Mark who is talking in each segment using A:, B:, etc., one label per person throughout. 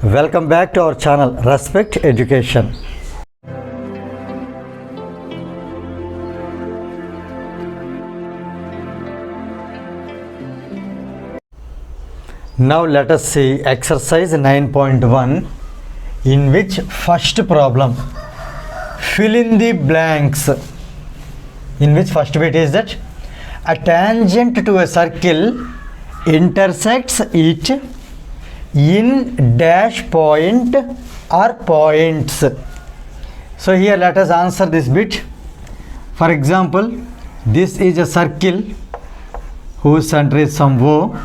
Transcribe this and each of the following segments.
A: Welcome back to our channel Respect Education. Now let us see exercise 9.1, in which first problem, fill in the blanks, in which first bit is that a tangent to a circle intersects it in dash point or points. So here let us answer this bit. For example, this is a circle whose center is some O,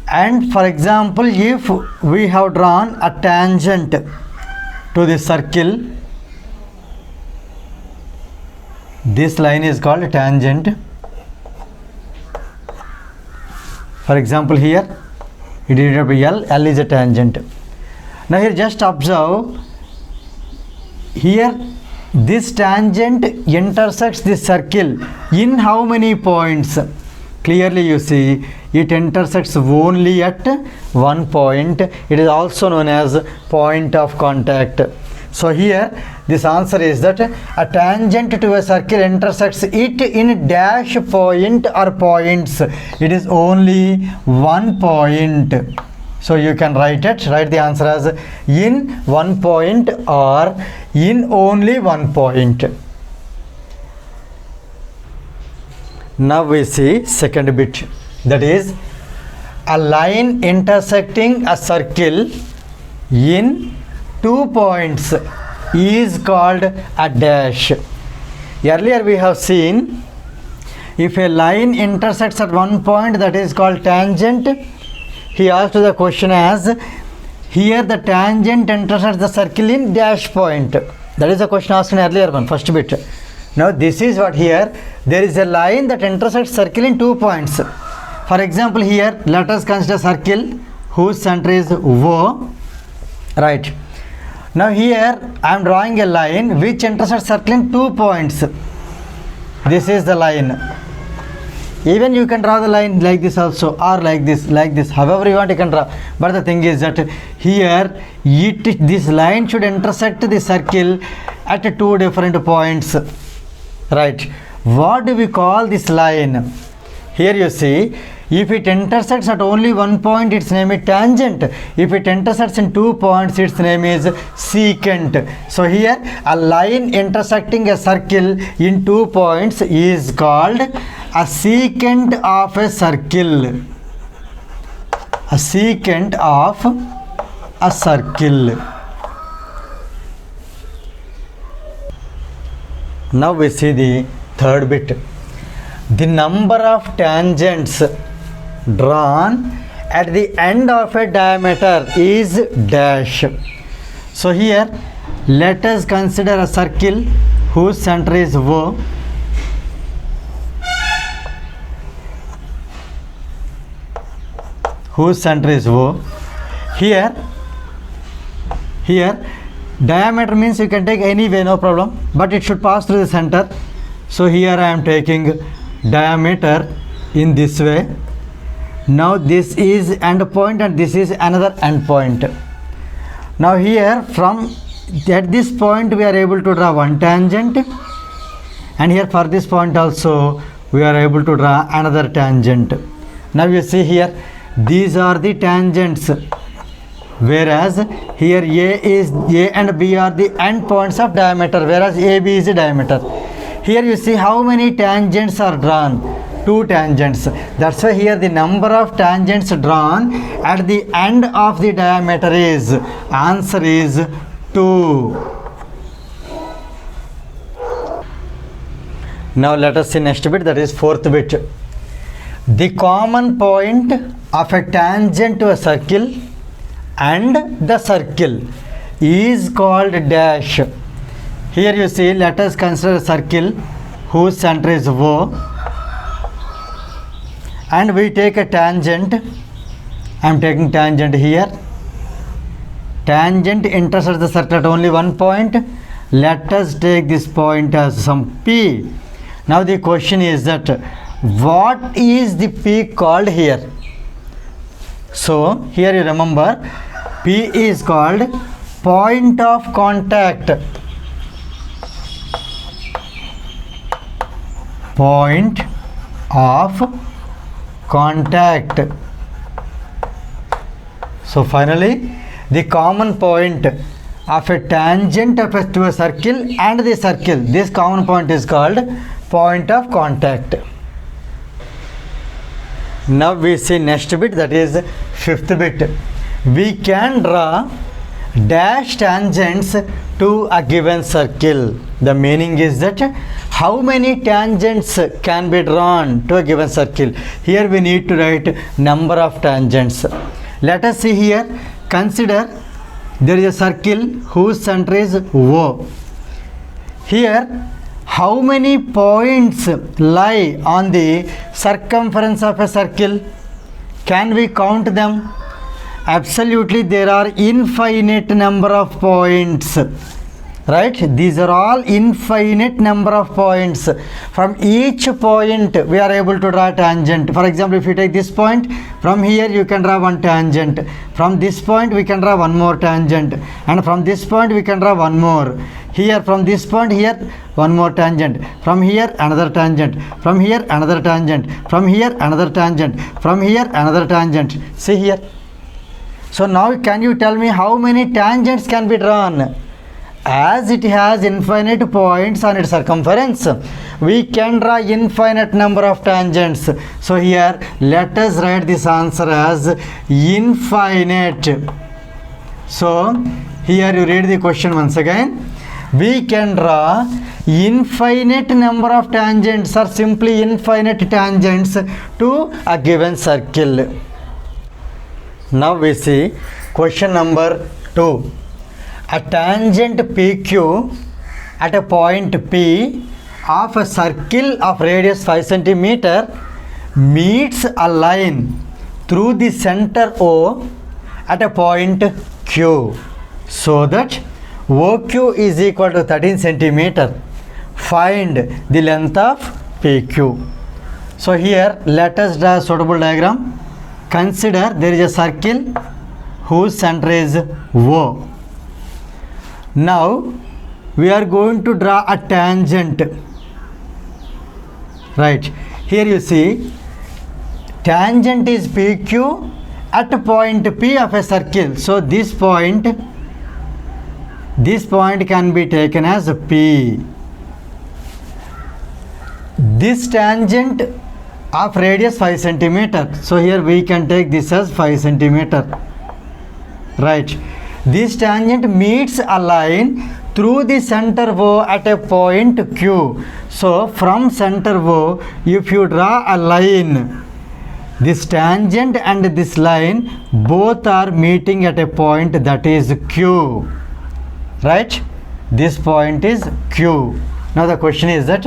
A: and for example, if we have drawn a tangent to this circle, this line is called tangent. For example, here it is L, L is a tangent. Now here just observe, here this tangent intersects this circle in how many points? Clearly you see it intersects only at one point. It is also known as point of contact. So here this answer is that a tangent to a circle intersects it in dash point or points. It is only one point. So you can write the answer as in one point or in only one point. Now we see second bit, that is a line intersecting a circle in 2 points is called a dash. Earlier we have seen, if a line intersects at one point, that is called tangent. He asked the question as, here the tangent intersects the circle in dash point. That is the question asked in earlier one, first bit. Now this is what here, there is a line that intersects circle in 2 points. For example, here let us consider circle whose center is O, right? Now here I am drawing a line which intersects circle in 2 points. This is the line. Even you can draw the line like this also, or like this, however you want you can draw. But the thing is that here this line should intersect the circle at 2 different points, right? What do we call this line? Here you see, if it intersects at only one point, its name is tangent. If it intersects in 2 points, its name is secant. So here a line intersecting a circle in 2 points is called a secant of a circle. A secant of a circle. Now we see the third bit. The number of tangents drawn at the end of a diameter is dash. So here let us consider a circle whose center is O, whose center is O. Here diameter means you can take any way, no problem, but it should pass through the center. So here I am taking diameter in this way. Now this is end point and this is another end point. Now here from at this point we are able to draw one tangent, and here for this point also we are able to draw another tangent. Now you see here these are the tangents, whereas here A and B are the end points of diameter, whereas AB is the diameter. Here you see how many tangents are drawn. 2 tangents. That's why here the number of tangents drawn at the end of the diameter is, answer is 2. Now let us see next bit, that is fourth bit. The common point of a tangent to a circle and the circle is called dash. Here you see, let us consider a circle whose center is O, and we take a tangent. I am taking tangent here. Tangent intersects the circle at only one point. Let us take this point as some P. Now the question is that what is the peak called here? So here you remember P is called point of contact. Point of contact. So finally, the common point of a tangent to a circle and the circle, this common point is called point of contact. Now we see next bit, that is fifth bit. We can draw dash tangents to a given circle. The meaning is that how many tangents can be drawn to a given circle. Here we need to write number of tangents. Let us see here. Consider there is a circle whose center is O. Here, how many points lie on the circumference of a circle? Can we count them? Absolutely, there are infinite number of points, right? These are all infinite number of points. From each point we are able to draw a tangent. For example, if you take this point, from here you can draw one tangent. From this point we can draw one more tangent, and from this point we can draw one more. Here, from this point, here one more tangent. From here another tangent. From here another tangent. From here another tangent. From here another tangent. See here. So now can you tell me how many tangents can be drawn? As it has infinite points on its circumference, we can draw infinite number of tangents. So here let us write this answer as infinite. So here you read the question once again. We can draw infinite number of tangents or simply infinite tangents to a given circle. Now we see question number 2. A tangent PQ at a point P of a circle of radius 5 cm meets a line through the center O at a point Q, so that OQ is equal to 13 cm. Find the length of PQ. So here let us draw a suitable diagram. Consider there is a circle whose center is O. Now we are going to draw a tangent. Right. Here you see tangent is PQ at point P of a circle. So this point can be taken as P. This tangent of radius 5 cm. So here we can take this as 5 cm. Right. This tangent meets a line through the center O at a point Q. So from center O, if you draw a line, this tangent and this line both are meeting at a point that is Q. Right? This point is Q. Now the question is that,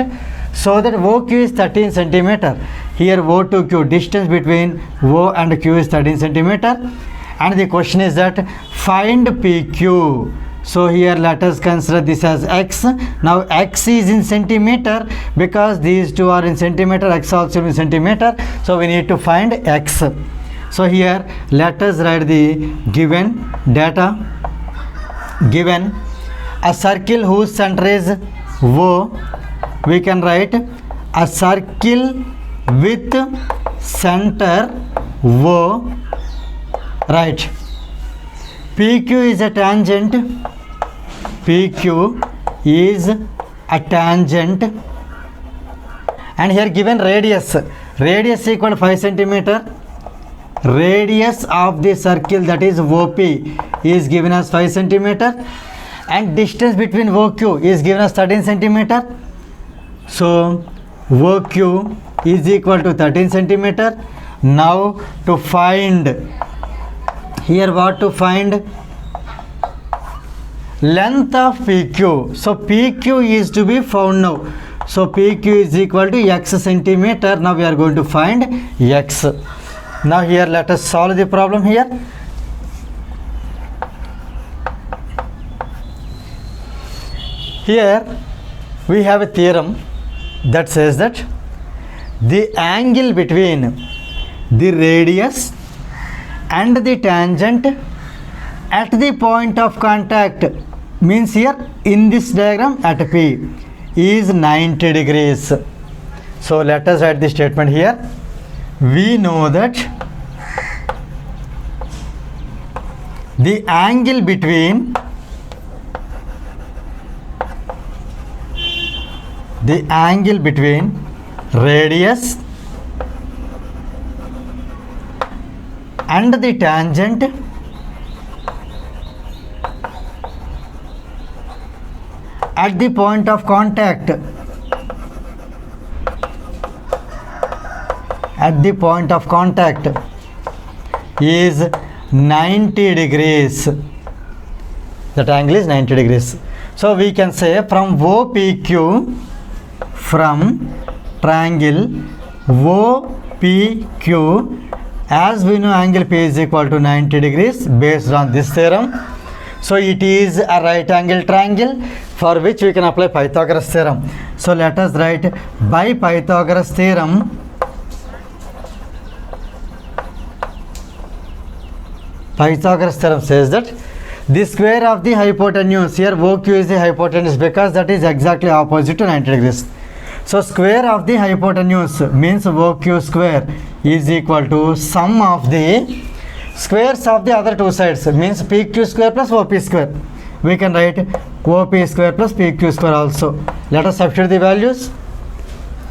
A: so that OQ is 13 cm. Here O to Q, distance between O and Q is 13 cm. And the question is that find PQ. So here let us consider this as X. Now X is in centimeter because these two are in centimeter, X also in centimeter. So we need to find X. So here let us write the given data. Given a circle whose center is O, we can write a circle with center O. Right. PQ is a tangent. PQ is a tangent. And here given radius. Radius equal to 5 cm. Radius of the circle, that is OP, is given as 5 cm. And distance between OQ is given as 13 cm. So OQ is equal to 13 cm. Now to find, here what to find? Length of PQ. So PQ is to be found now. So PQ is equal to X centimeter. Now we are going to find X. Now here let us solve the problem here. Here we have a theorem that says that the angle between the radius and the tangent at the point of contact means here in this diagram at P is 90 degrees. So let us write the statement here. We know that the angle between radius and the tangent at the point of contact is 90 degrees. That angle is 90 degrees. So we can say from OPQ, from triangle OPQ, as we know angle P is equal to 90 degrees based on this theorem. So it is a right angle triangle for which we can apply Pythagoras theorem. So let us write by Pythagoras theorem, Pythagoras theorem says that the square of the hypotenuse, here OQ is the hypotenuse because that is exactly opposite to 90 degrees. So square of the hypotenuse means OQ square is equal to sum of the squares of the other two sides, means PQ square plus OP square. We can write OP square plus PQ square also. Let us substitute the values.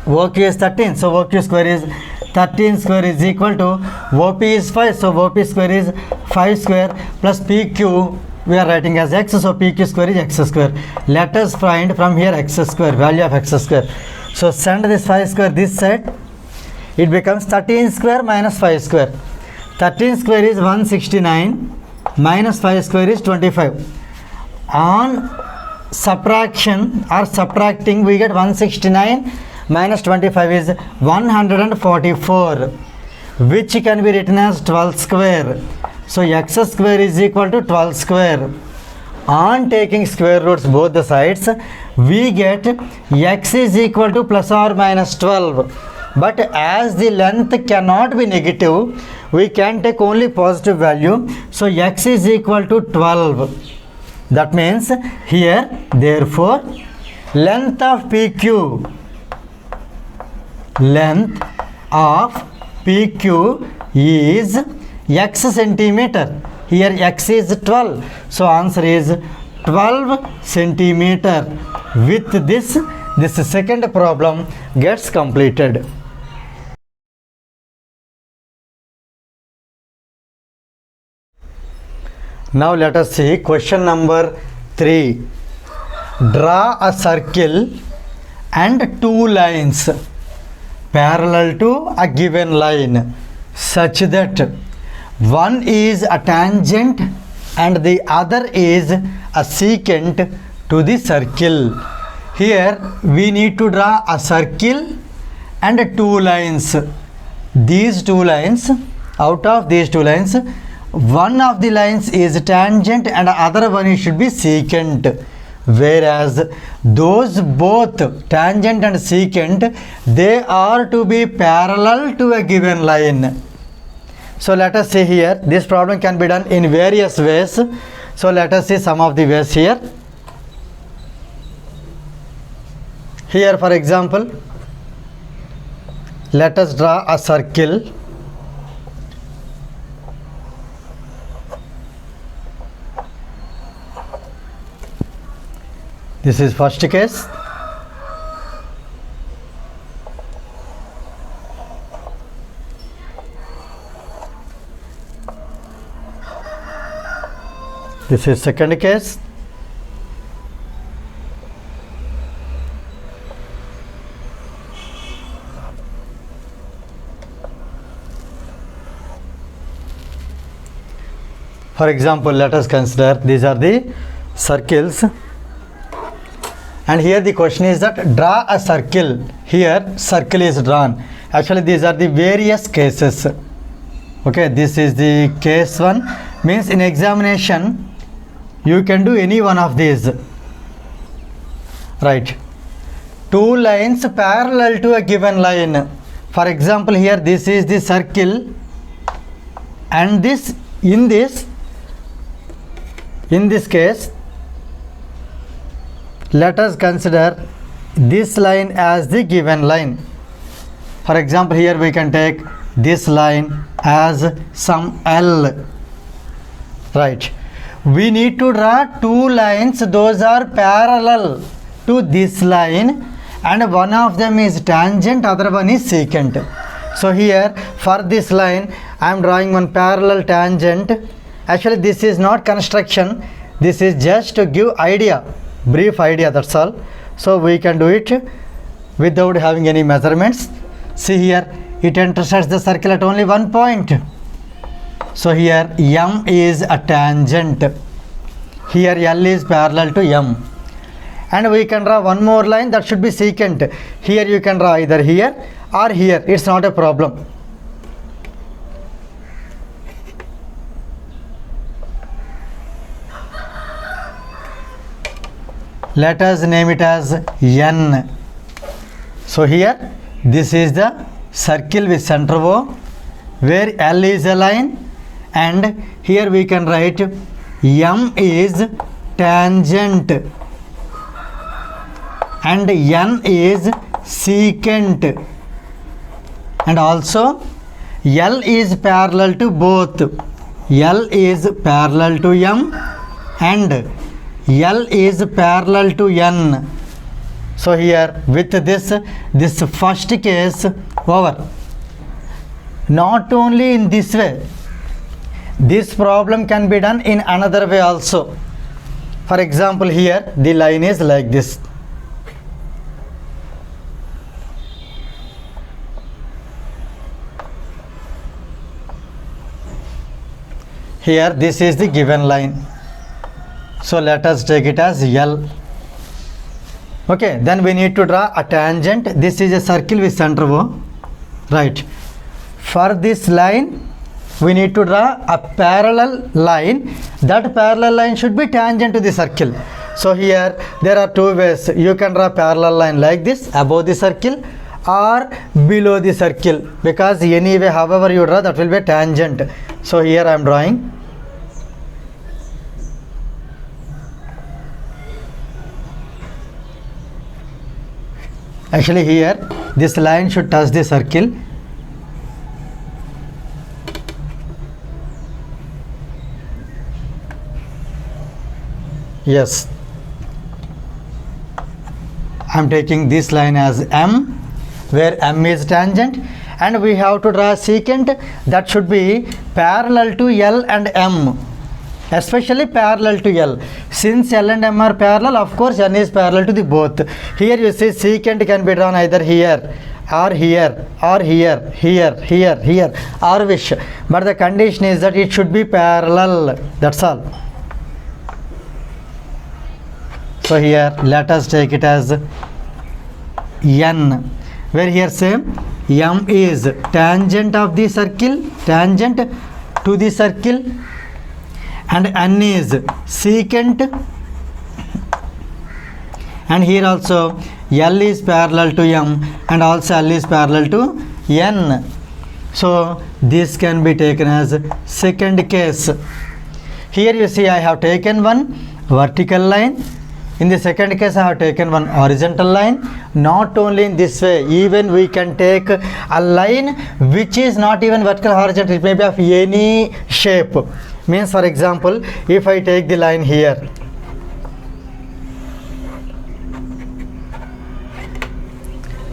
A: OQ is 13, so OQ square is 13 square is equal to OP is 5, so OP square is 5 square plus PQ we are writing as x, so PQ square is x square. Let us find from here x square, value of x square. So send this 5 square this side, it becomes 13 square minus 5 square. 13 square is 169 minus 5 square is 25. On subtraction or subtracting we get 169 minus 25 is 144, which can be written as 12 square. So x square is equal to 12 square. On taking square roots both the sides, we get x is equal to plus or minus 12. But as the length cannot be negative, we can take only positive value. So x is equal to 12. That means here, therefore, length of PQ is x centimeter. Here x is 12. So answer is 12 centimeter. With this second problem gets completed. Now let us see question number 3. Draw a circle and two lines parallel to a given line such that one is a tangent and the other is a secant to the circle. Here we need to draw a circle and two lines. These two lines, out of these two lines, one of the lines is tangent and the other one should be secant, whereas those both tangent and secant, they are to be parallel to a given line. So let us see here, this problem can be done in various ways. So let us see some of the ways here. Here for example, let us draw a circle. This is first case. This is second case. For example, let us consider these are the circles. And here the question is that draw a circle. Here circle is drawn. Actually these are the various cases. Okay, this is the case 1. Means in examination you can do any one of these. Right. Two lines parallel to a given line. For example, here this is the circle and this, in this In this case, let us consider this line as the given line. For example, here we can take this line as some L, right? We need to draw two lines, those are parallel to this line, and one of them is tangent, other one is secant. So here for this line I am drawing one parallel tangent. Actually this is not construction, this is just to give idea, brief idea, that's all. So we can do it without having any measurements. See here, it intersects the circle at only one point. So here M is a tangent, here L is parallel to M. And we can draw one more line that should be secant. Here you can draw either here or here, it's not a problem. Let us name it as N. So here this is the circle with center O, where L is a line, and here we can write M is tangent and N is secant, and also L is parallel to both. L is parallel to M and L is parallel to N. So here with this first case over. Not only in this way, this problem can be done in another way also. For example, here the line is like this. Here this is the given line. So let us take it as L. Okay, then we need to draw a tangent. This is a circle with center O, right? For this line we need to draw a parallel line. That parallel line should be tangent to the circle. So here there are two ways. You can draw parallel line like this above the circle or below the circle, because anyway however you draw that will be a tangent. So here I am drawing. Actually here this line should touch the circle. Yes, I am taking this line as M, where M is tangent, and we have to draw a secant that should be parallel to L and M, especially parallel to L. Since L and M are parallel, of course N is parallel to the both. Here you see secant can be drawn either here or here or here, here or wish, but the condition is that it should be parallel, that's all. So here let us take it as N, where here same M is tangent of the circle, tangent to the circle, and N is secant, and here also L is parallel to M and also L is parallel to N. So this can be taken as second case. Here you see I have taken one vertical line. In the second case I have taken one horizontal line. Not only in this way, even we can take a line which is not even vertical or horizontal, it may be of any shape. Means for example, if I take the line here,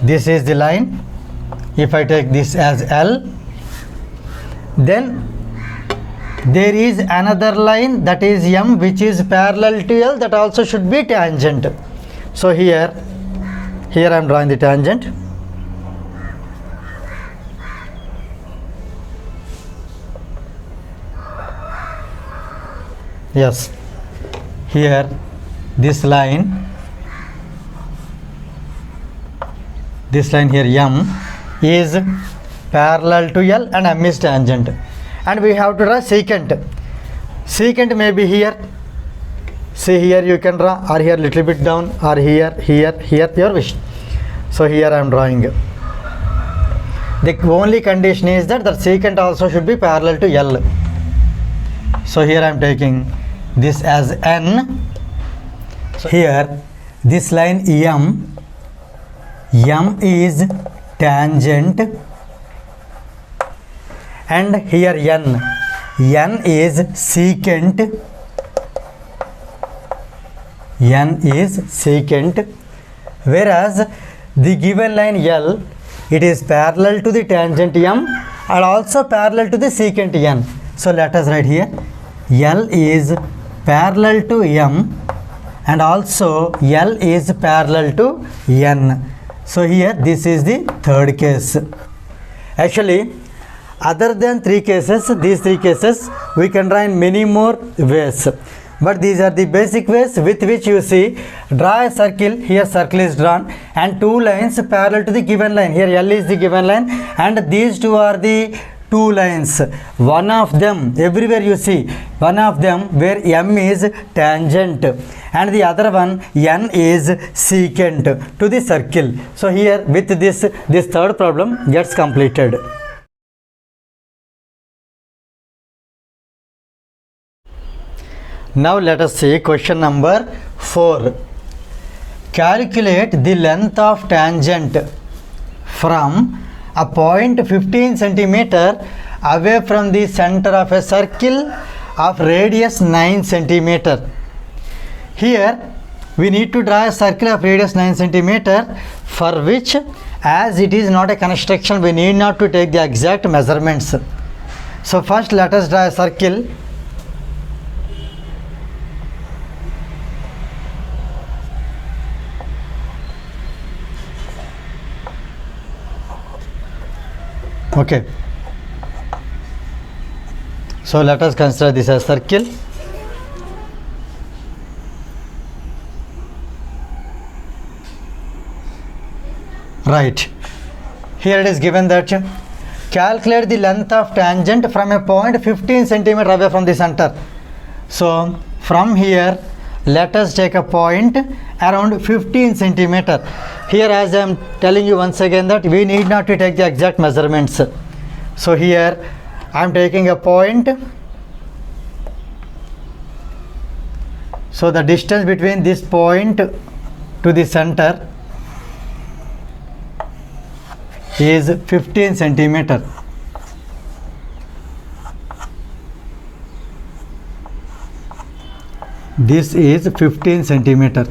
A: this is the line. If I take this as L, then there is another line that is M which is parallel to L, that also should be tangent. So here I am drawing the tangent. Yes, here this line here M is parallel to L and M is tangent, and we have to draw secant. Secant may be here, see here you can draw, or here little bit down, or here, your wish. So here I am drawing. The only condition is that the secant also should be parallel to L. So here I am taking this as N. So here this line M is tangent, and here N is secant. N is secant, whereas the given line L, it is parallel to the tangent M and also parallel to the secant N. So let us write here L is parallel to M and also L is parallel to N. So here this is the third case. Actually, other than these three cases, we can draw in many more ways. But these are the basic ways with which you see draw a circle. Here circle is drawn and two lines parallel to the given line. Here L is the given line and these two are the two lines. One of them, everywhere you see, one of them where M is tangent and the other one N is secant to the circle. So here with this third problem gets completed. Now let us see question number 4. Calculate the length of tangent from a point 15 centimeter away from the center of a circle of radius 9 centimeter. Here we need to draw a circle of radius 9 centimeter, for which, as it is not a construction, we need not to take the exact measurements. So first let us draw a circle. Okay, so let us consider this as circle. Right, here it is given that calculate the length of tangent from a point 15 centimeter away from the center. So from here let us take a point around 15 centimeter. Here, as I am telling you once again, that we need not to take the exact measurements. So here I am taking a point. So the distance between this point to the center is 15 centimeter. This is 15 centimeter.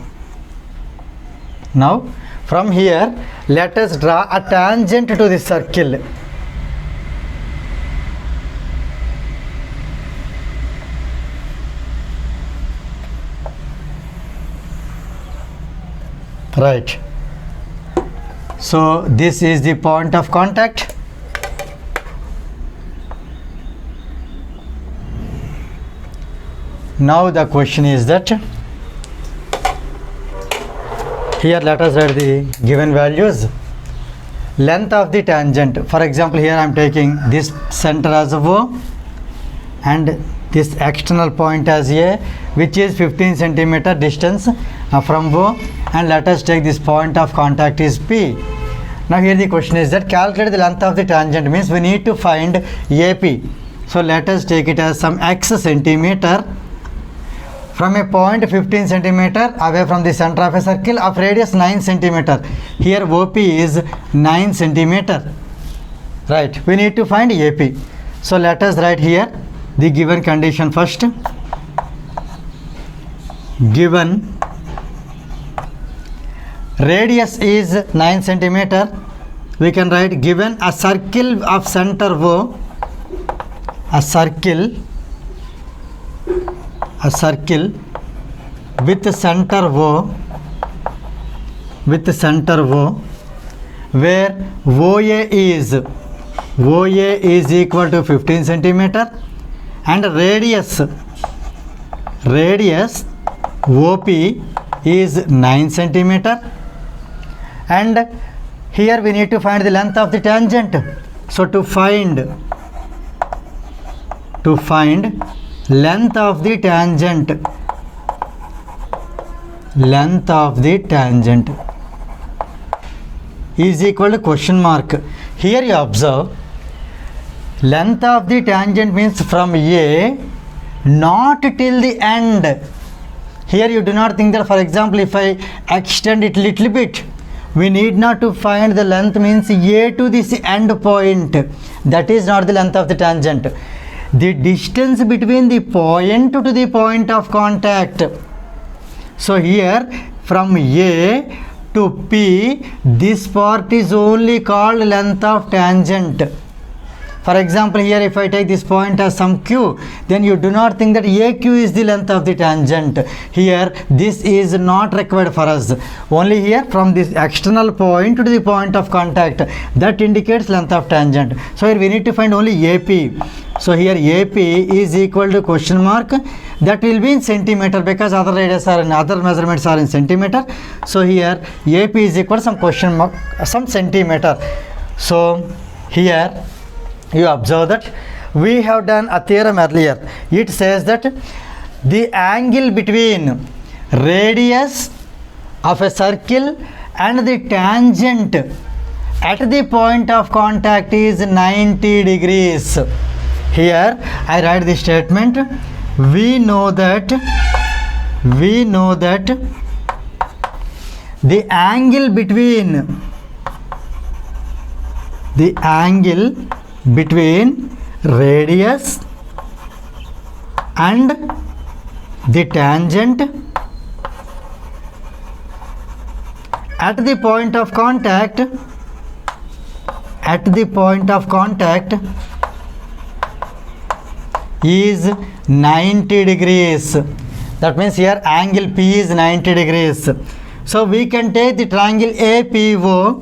A: Now from here let us draw a tangent to the circle. Right, so this is the point of contact. Now the question is that here let us write the given values. Length of the tangent, for example here I am taking this center as O and this external point as A, which is 15 centimeter distance from O, and let us take this point of contact is P. Now here the question is that calculate the length of the tangent, means we need to find AP. So let us take it as some x centimeter from a point 15 centimeter away from the center of a circle of radius 9 centimeter. Here OP is 9 centimeter. Right, we need to find AP. So let us write here the given condition first. Given radius is 9 centimeter, we can write given a circle of center O, a circle with center O, where OA is equal to 15 centimeter and radius OP is 9 centimeter, and here we need to find the length of the tangent. So to find length of the tangent is equal to question mark. Here you observe length of the tangent means from A not till the end. Here you do not think that, for example, if I extend it little bit, we need not to find the length means A to this end point. That is not the length of the tangent. The distance between the point to the point of contact. So here from A to P, this part is only called length of tangent. For example, here if I take this point as some q, then you do not think that AQ is the length of the tangent. Here this is not required for us. Only here from this external point to the point of contact, that indicates length of tangent. So here we need to find only AP. So here AP is equal to question mark. That will be in centimeter because other radius are in other measurements are in centimeter. So here AP is equal to some question mark, some centimeter. So here you observe that we have done a theorem earlier. It says that the angle between radius of a circle and the tangent at the point of contact is 90 degrees. Here I write the statement. We know that the angle between radius and the tangent at the point of contact is 90 degrees. That means here angle P is 90 degrees. So we can take the triangle APO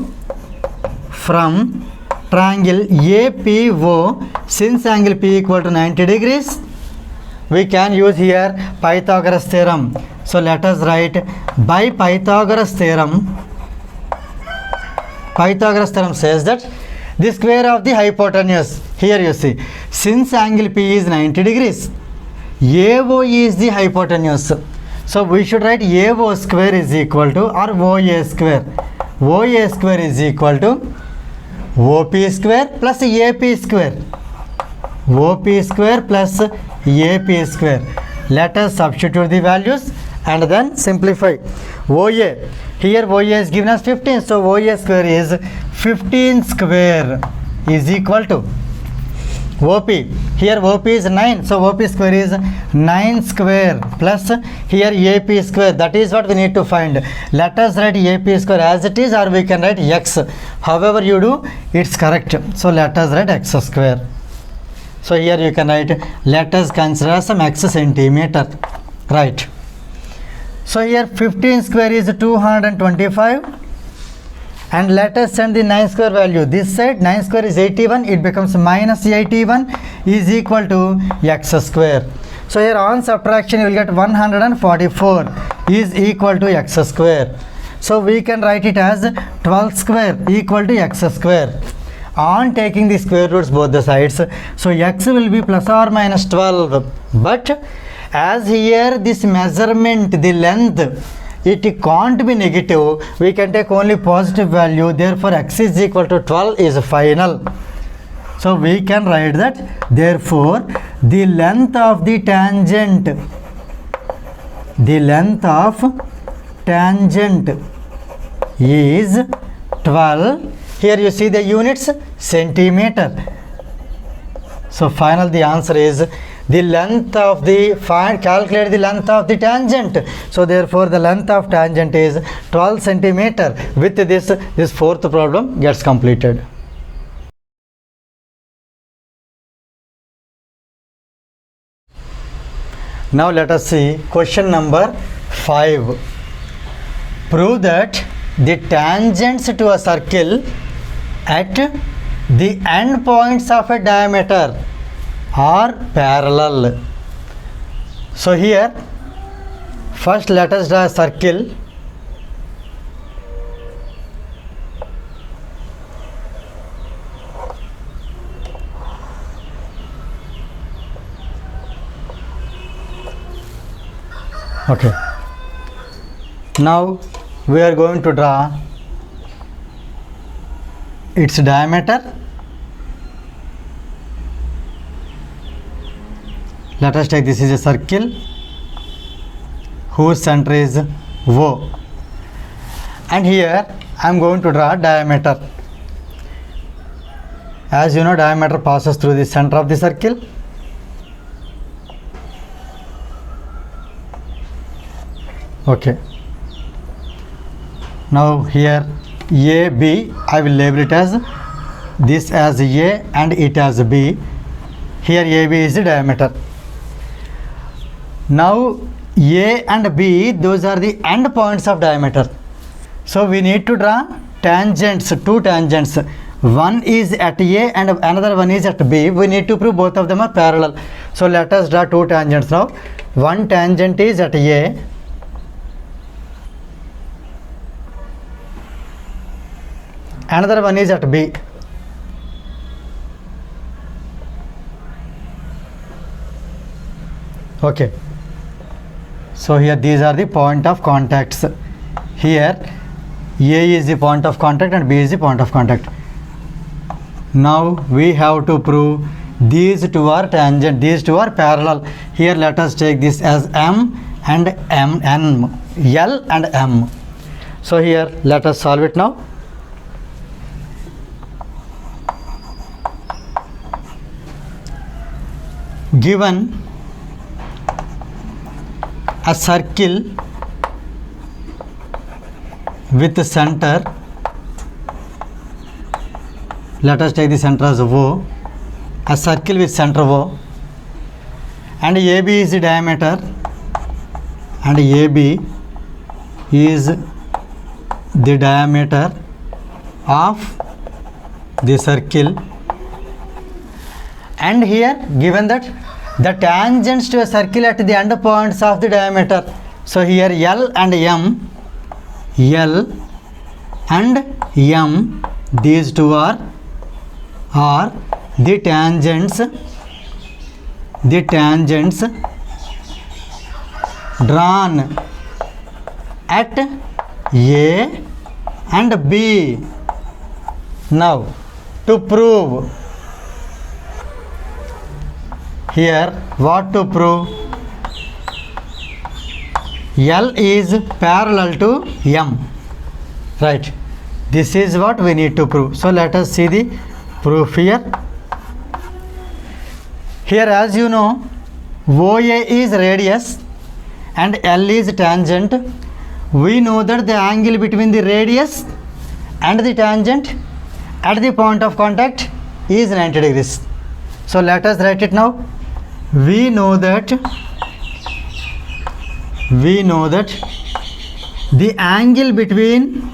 A: from triangle APO. Since angle P equal to 90 degrees, we can use here Pythagoras theorem. So let us write by Pythagoras theorem. Pythagoras theorem says that the square of the hypotenuse. Here you see, since angle P is 90 degrees, AO is the hypotenuse. So we should write AO square is equal to, or OA square. OA square is equal to OP square plus AP square. OP square plus AP square. Let us substitute the values and then simplify. OA, here OA is given as 15, so OA square is 15 square is equal to OP. Here OP is 9, so OP square is 9 square plus here AP square. That is what we need to find. Let us write AP square as it is, or we can write X. However you do, it's correct. So let us write X square. So here you can write, let us consider some X centimeter. Right. So here 15 square is 225. And let us send the 9 square value. This side 9 square is 81. It becomes minus 81 is equal to X square. So here on subtraction you will get 144 is equal to X square. So we can write it as 12 square equal to X square. On taking the square roots both the sides, so X will be plus or minus 12. But as here this measurement, the length, it can't be negative. We can take only positive value. Therefore, X is equal to 12 is final. So we can write that. Therefore, the length of the tangent is 12. Here you see the units centimeter. So final the answer is the length of the, calculate the length of the tangent. So therefore the length of tangent is 12 centimeter. With this fourth problem gets completed. Now let us see question number 5. Prove that the tangents to a circle at the end points of a diameter are parallel. So here first let us draw a circle. Okay. Now we are going to draw its diameter let us take this is a circle whose center is O, and here I am going to draw diameter. As you know, diameter passes through the center of the circle. Okay. Now here AB, I will label it as this as A and it as B. Here AB is the diameter. Now A and B, those are the end points of diameter. So we need to draw tangents, two tangents. One is at A and another one is at B. We need to prove both of them are parallel. So let us draw two tangents now. One tangent is at A. Another one is at B. Okay. So here these are the point of contacts. Here A is the point of contact and B is the point of contact. Now we have to prove these two are tangent, these two are parallel. Here let us take this as M and N, L and M. So here let us solve it now. Given a circle with the center, let us take the center as O, a circle with center O, and AB is the diameter, and AB is the diameter of the circle. And here given that the tangents to a circle at the end points of the diameter. So here L and M, L and M, these two are the tangents drawn at A and B. Now to prove, here what to prove? L is parallel to M, right? This is what we need to prove. So let us see the proof here. Here as you know, OA is radius and L is tangent. We know that the angle between the radius and the tangent at the point of contact is 90 degrees. So let us write it now. We know that the angle between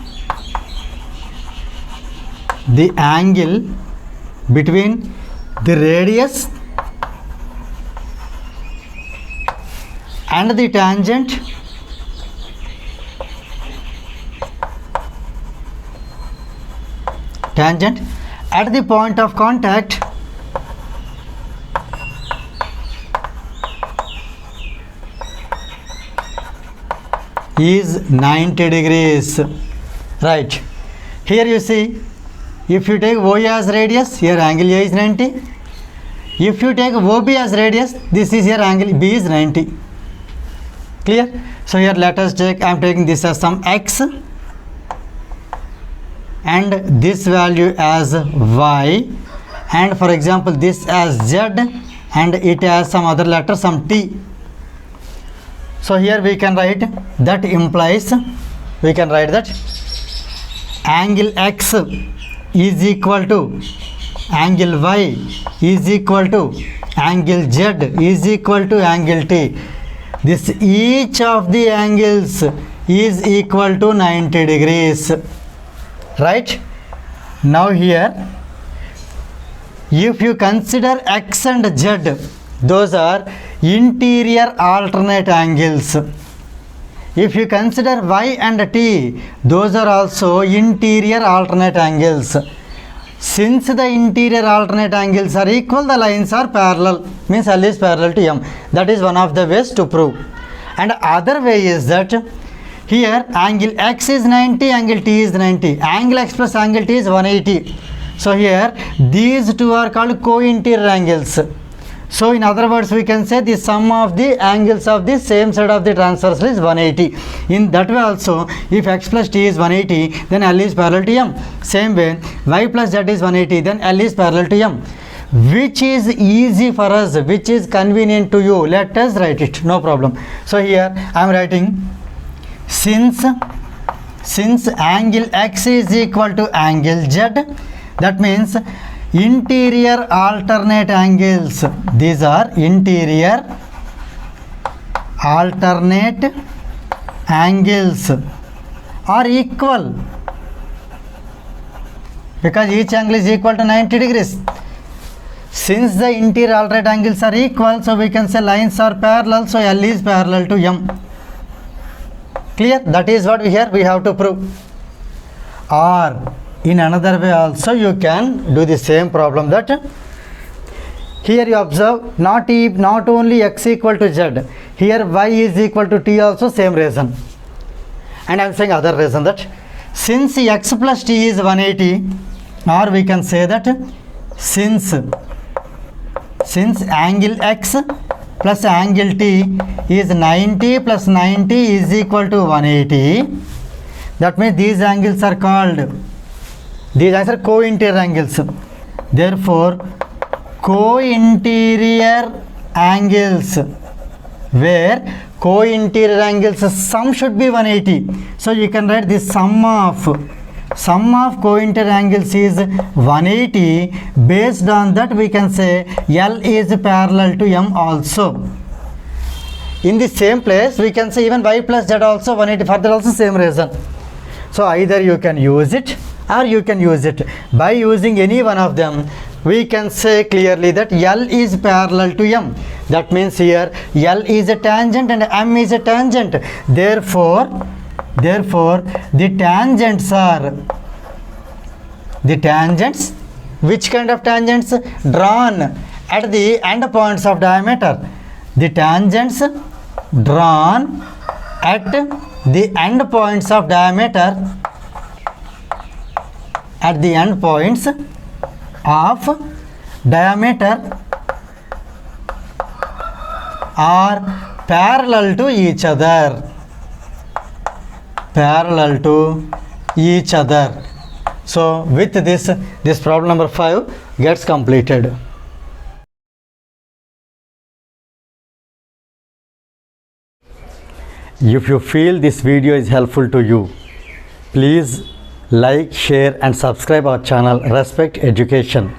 A: the radius and the tangent at the point of contact is 90 degrees, right? Here you see, if you take OA as radius, here angle A is 90. If you take OB as radius, this is here angle B is 90. Clear? So here let us take, I am taking this as some x and this value as y, and for example this as z and it has some other letter, some t. So here we can write that implies, we can write that angle x is equal to angle y is equal to angle z is equal to angle t. This each of the angles is equal to 90 degrees, right? Now here if you consider x and z, those are interior alternate angles. If you consider y and t, those are also interior alternate angles. Since the interior alternate angles are equal, the lines are parallel, means L is parallel to M. That is one of the ways to prove. And other way is that here angle x is 90, angle t is 90. Angle x plus angle t is 180. So here these two are called co-interior angles. So in other words, we can say the sum of the angles of the same side of the transversal is 180. In that way also, if x plus t is 180, then L is parallel to M. Same way, y plus z is 180, then L is parallel to M. Which is easy for us, which is convenient to you, let us write it, no problem. So here I am writing, since angle x is equal to angle z, that means interior alternate angles, these are interior alternate angles are equal, because each angle is equal to 90 degrees. Since the interior alternate angles are equal, so we can say lines are parallel, so L is parallel to M. Clear? That is what we have to prove. Or in another way also you can do the same problem, that here you observe not only x equal to z, here y is equal to t also, same reason. And I am saying other reason, that since x plus t is 180, or we can say that since angle x plus angle t is 90 plus 90 is equal to 180, that means these angles are called, these are co-interior angles. Therefore, co-interior angles, where co-interior angles sum should be 180. So you can write the sum of co-interior angles is 180. Based on that, we can say L is parallel to M also. In the same place, we can say even y plus z also 180. Further also same reason. So either you can use it or you can use it. By using any one of them, we can say clearly that L is parallel to M. That means here L is a tangent and M is a tangent. Therefore the tangents are, which kind of tangents? Drawn at the end points of diameter. The tangents drawn at the end points of diameter, at the end points of diameter are parallel to each other. So with this problem number 5 gets completed. If you feel this video is helpful to you, please like, share and subscribe our channel Respect Education,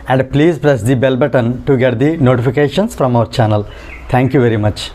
A: and please press the bell button to get the notifications from our channel. Thank you very much.